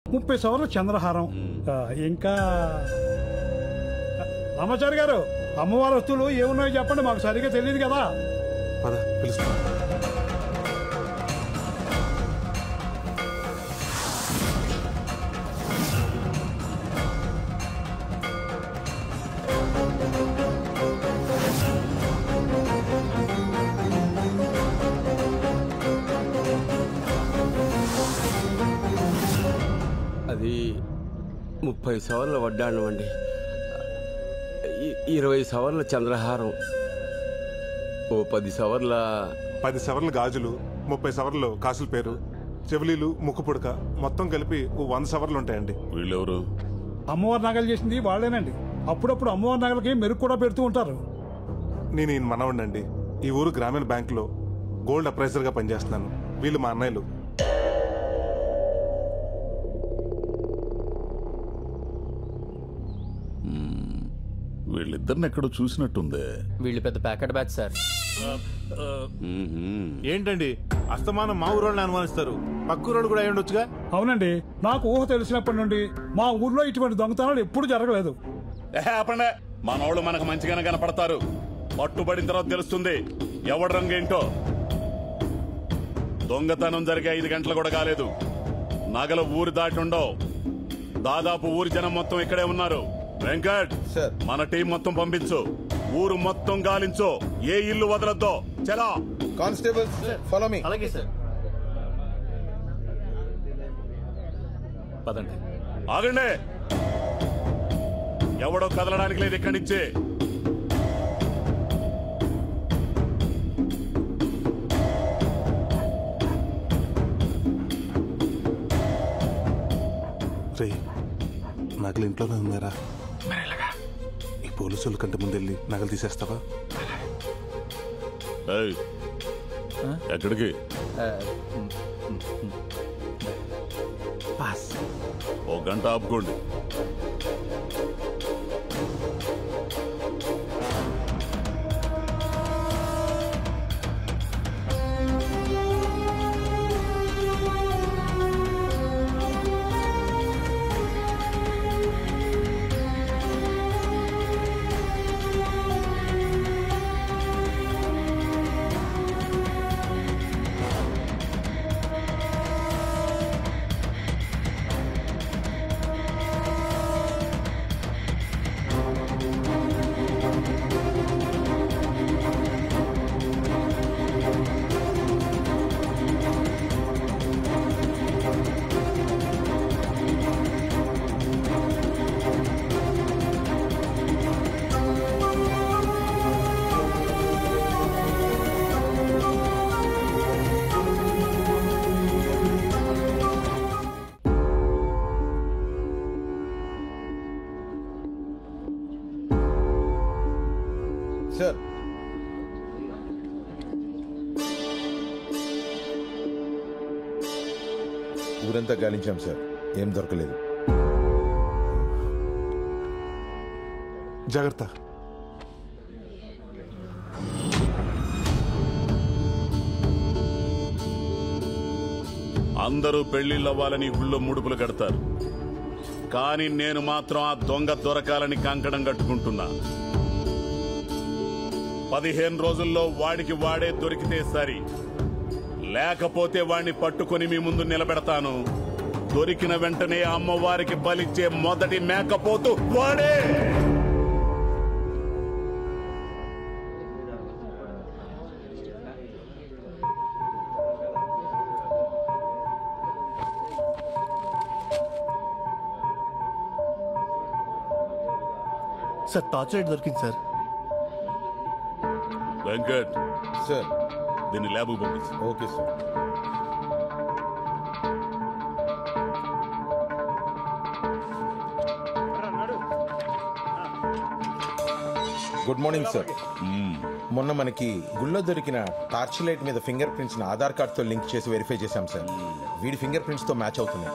30 సవర్ల చంద్రహారం. ఇంకా రామాచారి గారు, అమ్మవారి వస్తువులు ఏమున్నాయో చెప్పండి, మాకు సరిగ్గా తెలియదు కదా. అది 30 సవర్ల వడ్డాణం అండి, 20 సవర్ల చంద్రహారం, ఓ 10 సవర్ల గాజులు, 30 సవర్లు కాసుల పేరు, చెవులీలు, ముక్కు పుడక, మొత్తం కలిపి 100 సవర్లు ఉంటాయండి. వీళ్ళెవరు? అమ్మవారి నగలు చేసింది వాళ్ళేనండి. అప్పుడప్పుడు అమ్మవారి నగలకి మెరుగు కూడా పెడుతూ ఉంటారు. నేను ఈయన మనవడినండి. ఈ ఊరు గ్రామీణ బ్యాంకులో గోల్డ్ అప్రైజర్ గా పనిచేస్తున్నాను. వీళ్ళు మా అన్నయ్యలు. వీళ్ళిద్దరిని ఎక్కడో చూసినట్టుందే. వీళ్ళు పెద్ద ప్యాకెట్ బ్యాచ్ సార్. ఏంటండి అస్తమానం మా ఊరోళ్ళని అనుమానిస్తారు? పక్కూరోళ్ళు కూడా అయి ఉండొచ్చుగా. అవునండి, నాకు ఊహ తెలిసినప్పటి నుండి మా ఊర్లో ఇటువంటి దొంగతనాలు ఎప్పుడు జరగలేదు. అప్పుడే మనోళ్ళు మనకు మంచిగానే కనపడతారు. పట్టుబడిన తర్వాత తెలుస్తుంది ఎవడి రంగు ఏంటో. దొంగతనం జరిగే 5 గంటలు కూడా కాలేదు. నగలు ఊరు దాటి ఉండవు. దాదాపు ఊరి జనం మొత్తం ఇక్కడే ఉన్నారు. వెంకట్ సార్, మన టీం మొత్తం పంపించు. ఊరు మొత్తం గాలించు, ఏ ఇల్లు వదలొద్దు. చలా కానిస్టేబుల్స్ ఫాలో మీ. అలాగే సార్. పదండి. ఆగండి, ఎవడో కదలడానికి లేదు ఇక్కడి నుంచి. నగలు ఇంట్లోనే ఉన్నారా? ఈ పోలీసుల కంటే ముందు వెళ్ళి నగలు తీసేస్తావా? ఎక్కడికి? ఓ గంట ఆపుకోండి. సార్, ఊరంతా గాలించాం సార్, ఏం దొరకలేదు. జాగ్రత్త. అందరూ పెళ్లిళ్ళవ్వాలని గుళ్ళో ముడుపులు కడతారు. కానీ నేను మాత్రం ఆ దొంగ దొరకాలని కంకణం కట్టుకుంటున్నా. 15 రోజుల్లో వాడికి వాడే దొరికితే సరి, లేకపోతే వాడిని పట్టుకుని మీ ముందు నిలబెడతాను. దొరికిన వెంటనే అమ్మవారికి బలిచ్చే మొదటి మేకపోతు వాడే. సార్, టార్చ్ లైట్ దొరికింది సార్. వెంకట్ సార్, దీన్ని ల్యాబ్కు పంపించు. Okay sir. Good morning sir. మొన్న మనకి గుళ్ళో దొరికిన టార్చ్ లైట్ మీద ఫింగర్ ప్రింట్స్ ఆధార్ కార్డ్ తో లింక్ చేసి వెరిఫై చేశాం సార్. వీడి ఫింగర్ ప్రింట్స్ తో మ్యాచ్ అవుతున్నాయి.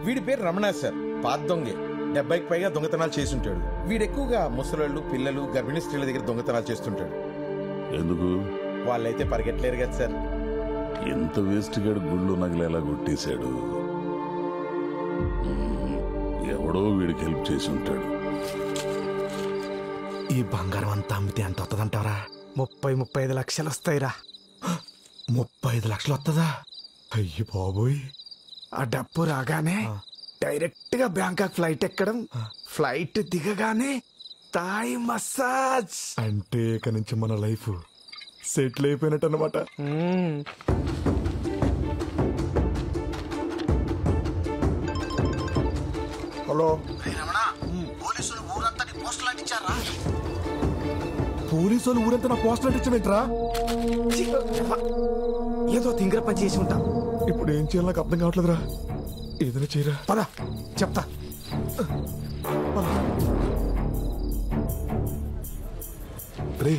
వీడి పేరు రమణ సార్, పాత దొంగే. 70కి పైగా దొంగతనాలు చేస్తుంటాడు. వీడు ఎక్కువగా ముసలోళ్ళు, పిల్లలు, గర్భిణీ స్త్రీల దగ్గర దొంగతనాలు చేస్తుంటాడు. ఎందుకు? వాళ్ళైతే పరిగెట్టలేరు కదా సార్. ఎంత వేస్ట్ గాడు గుళ్ళు నగలేలా కొట్టేశాడు. ఎవడో వీడికి హెల్ప్ చేసి ఉంటాడు. ఈ బంగారం అంతా అమ్మితే ఎంత వస్తుందంటారా? 30-35 లక్షలు వస్తాయిరా. 35 లక్షలు వస్తుందా? అయ్యి బాబోయ్. ఆ డబ్బు రాగానే డైరెక్ట్ గా బ్యాంకాక్ ఫ్లైట్ ఎక్కడం, ఫ్లైట్ దిగగానే థాయ్ మసాజ్. అంటే ఇక నుంచి మన లైఫ్ సెటిల్ అయిపోయినట్టు అన్నమాట. హలో, పోలీసు వాళ్ళు ఊరంతా నా పోస్టర్ అంటించమేంట్రా? ఏదో తింగర పని చేసి ఉంటా. ఇప్పుడు ఏం చేయాలి నాకు అర్థం కావట్లేదురా. ఏదైనా చేయరా. పద చెప్తా. రే,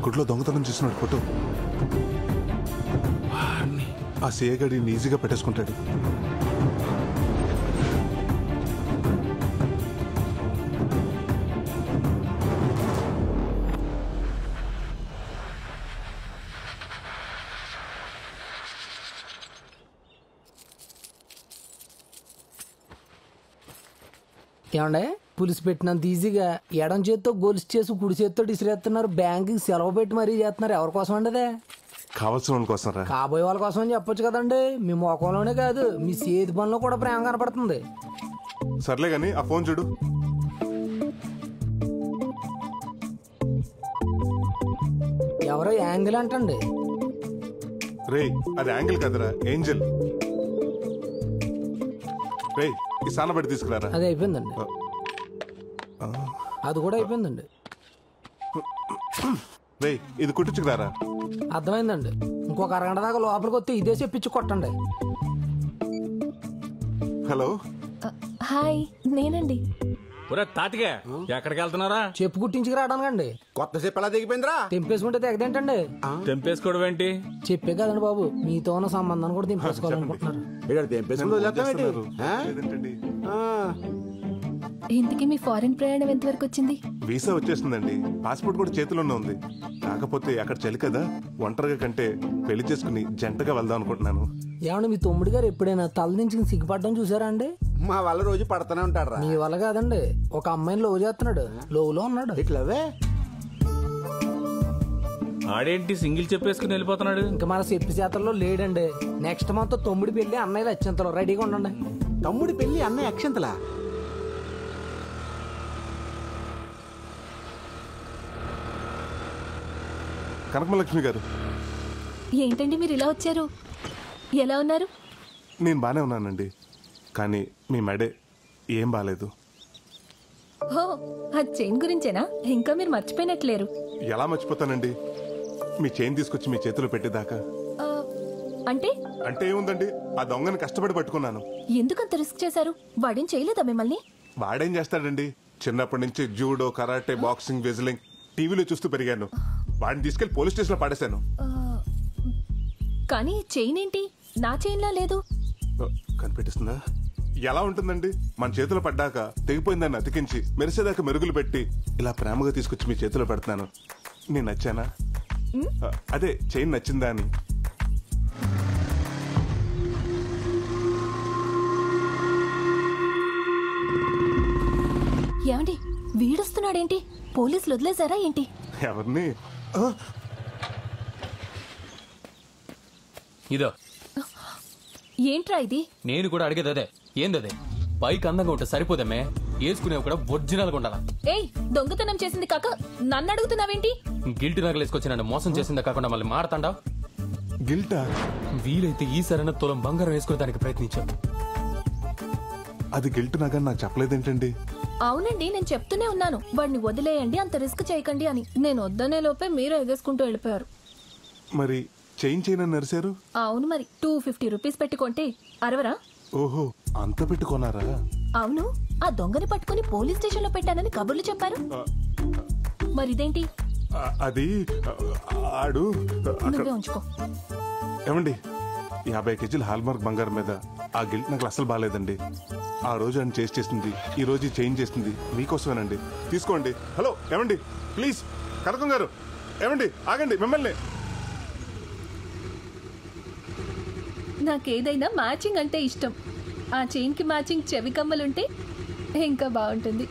గుడ్లో దొంగతనం చేసినాడు ఫోటో. ఆ సీఏ గడి ఈజీగా పెట్టేసుకుంటాడు. ఏమండే పులిసి పెట్టినంత ఈజీగా ఎడం చేత్తో గొలుసు చేసి కుడి చేత్తో ఇసిరేస్తున్నారు. బ్యాంకుకి సెలవు పెట్టి మరీ చేస్తున్నారు. ఎవరి కోసం అండి అదే? కావాల్సిన వాళ్ళ కోసం రా. కాబోయే వాళ్ళ కోసం అని చెప్పొచ్చు కదండి. మీ మొఖంలోనే కాదు మీ చేతి పనిలో కూడా ప్రేమ కనపడుతుంది. సర్లే గాని ఆ ఫోన్ చూడు. ఎవరో యాంగిల్ అంటండి. రే, అది యాంగిల్ కదరా, ఏంజల్. రే, ఈ సానబడి తీసుకురారా. అది అయిపోయిందండి. అది కూడా అయిపోయిందండి. రే, ఇది కుట్టించుకురారా. అర్థమైందండి. ఇంకొక అరగంట దాకా లోపలికి వస్తే ఇదే చెప్పించి కొట్టండి. హలో, హాయ్, నేనండి. తాతిగా ఎక్కడికి వెళ్తున్నారా? చెప్పు కుట్టించుకు రావడానికండి. కొత్త చెప్పు ఎలా దిగిపోయిందిరా? తెంపేసుకుంటే తెగదేంటండి? తెంపేసుకోవడం ఏంటి? చెప్పే కదండి బాబు, మీతో ఉన్న సంబంధాన్ని కూడా తెంపేసుకోవాలనుకుంటున్నారు. లేదంటండి. ఇంతకీ మీ ఫారెన్ ప్రయాణం ఎంతవరకు వచ్చింది? వీసా వచ్చేసిందండి. పాస్పోర్ట్ కూడా చేతిలోనే ఉంది. కాకపోతే అక్కడ చలి కదా, ఒంటరిగా కంటే పెళ్లి చేసుకుని జంటగా వెళ్దాం అనుకుంటున్నాను. ఏమండి మీ తమ్ముడు గారు ఎప్పుడైనా తల నుంచి సిగ్గుపడడం చూసారా అండి? మా వాళ్ళ రోజు పడుతూనే ఉంటాడు. మీ వల్ల కాదండి, ఒక అమ్మాయిని లవ్ చేస్తున్నాడు. లోవులో ఉన్నాడు. ఇట్లవే ఆడేంటి సింగిల్ చెప్పేసుకుని వెళ్ళిపోతున్నాడు? ఇంకా మన చెప్పి చేతల్లో లేడండి. నెక్స్ట్ మంత్ తమ్ముడి పెళ్లి, అన్నయ్యలు అత్యంతలో రెడీగా ఉండండి. తమ్ముడి పెళ్లి, అన్నయ్య అక్షంతలా? కనకమలక్ష్మి గారు, ఏంటండి మీరు ఇలా వచ్చారు? ఎలా ఉన్నారు? నేను బానే ఉన్నానండి, కానీ మీ మెడే ఏం బాలేదు. హో, ఆ చైన్ గురించేనా? ఇంకా మీరు మర్చిపోయినట్లేరు. ఎలా మర్చిపోతానండి, మీ చైన్ తీసుకొచ్చి మీ చేతిలో పెట్టేదాకా. ఆ, అంటే అంటే ఏముందండి, ఆ దొంగని కష్టపడి పట్టుకున్నాను. ఎందుకంత రిస్క్ చేశారు? వాడేం చేయలేదా మిమ్మల్ని? వాడేం చేస్తాడండి, చిన్నప్పటి నుంచి జూడో, కరాటే, బాక్సింగ్, వెజ్లింగ్ టీవీలో చూస్తూ పెరిగాను. వాడిని తీసుకెళ్లి పోలీస్ స్టేషన్ లో పడేశాను. కానీ చైన్ ఏంటి నా చైన్లా లేదు? కనిపెట్టిస్తుందా? ఎలా ఉంటుందండి, మన చేతిలో పడ్డాక తెగిపోయిందాన్ని అతికించి మెరిసేదాకా మెరుగులు పెట్టి ఇలా ప్రేమగా తీసుకొచ్చి మీ చేతిలో పెడుతున్నాను. నేను నచ్చానా? అదే చైన్ నచ్చిందా అని. ఏమండి, వీడొస్తున్నాడేంటి? పోలీసులు వదిలేశారా ఏంటి? ఎవరిని? ఇదో ఏంట్రా ఇది? నేను కూడా అడిగేది అదే. ఏందదే? పైకి అందంగా ఉంటే సరిపోదమ్మే, వేసుకునేవి కూడా ఒరిజినల్ గా ఉండాలా? ఏయ్, దొంగతనం చేసింది కాక నన్ను అడుగుతున్నావేంటి? గిల్ట్ నగలు వేసుకొచ్చి నన్ను మోసం చేసిందే కాకుండా మళ్ళీ మారతాండా? గిల్టా? వీలైతే ఈ సరైన తులం బంగారం వేసుకునే దానికి ప్రయత్నించాను. అది గిల్ట్ నగని నాకు చెప్పలేదేంటండి? అవునండి, నేను చెప్తూనే ఉన్నాను వాడిని వదిలేయండి, అంత రిస్క్ చేయకండి అని. నేను వద్దనే లోపే మీరు ఎగేసుకుంటూ వెళ్ళిపోయారు. మరి చైన్ చైన్ అని నరిశారు? అవును, మరి 250 రూపీస్ పెట్టుకుంటే అరవరా? ఓహో, అంత పెట్టుకున్నారా? అవును, ఆ దొంగని పట్టుకుని పోలీస్ స్టేషన్ లో పెట్టానని కబుర్లు చెప్పారు. మరి ఇదేంటి? అది ఆడు నువ్వే ఉంచుకో. ఏమండి, 50 కేజీల హాల్మార్క్ బంగారం మీద ఆ గిల్ట్ నాకు అసలు బాగాలేదండి. ఆ రోజు ఆయన చేసింది, ఈ రోజు చేంజ్ చేసింది మీకోసమేనండి. తీసుకోండి. హలో ఏమండి, ప్లీజ్. కనకం గారు, ఏమండి ఆగండి. మిమ్మల్ని నాకేదైనా మ్యాచింగ్ అంటే ఇష్టం. ఆ చైన్కి మ్యాచింగ్ చెవి కమ్మలుంటే ఇంకా బాగుంటుంది.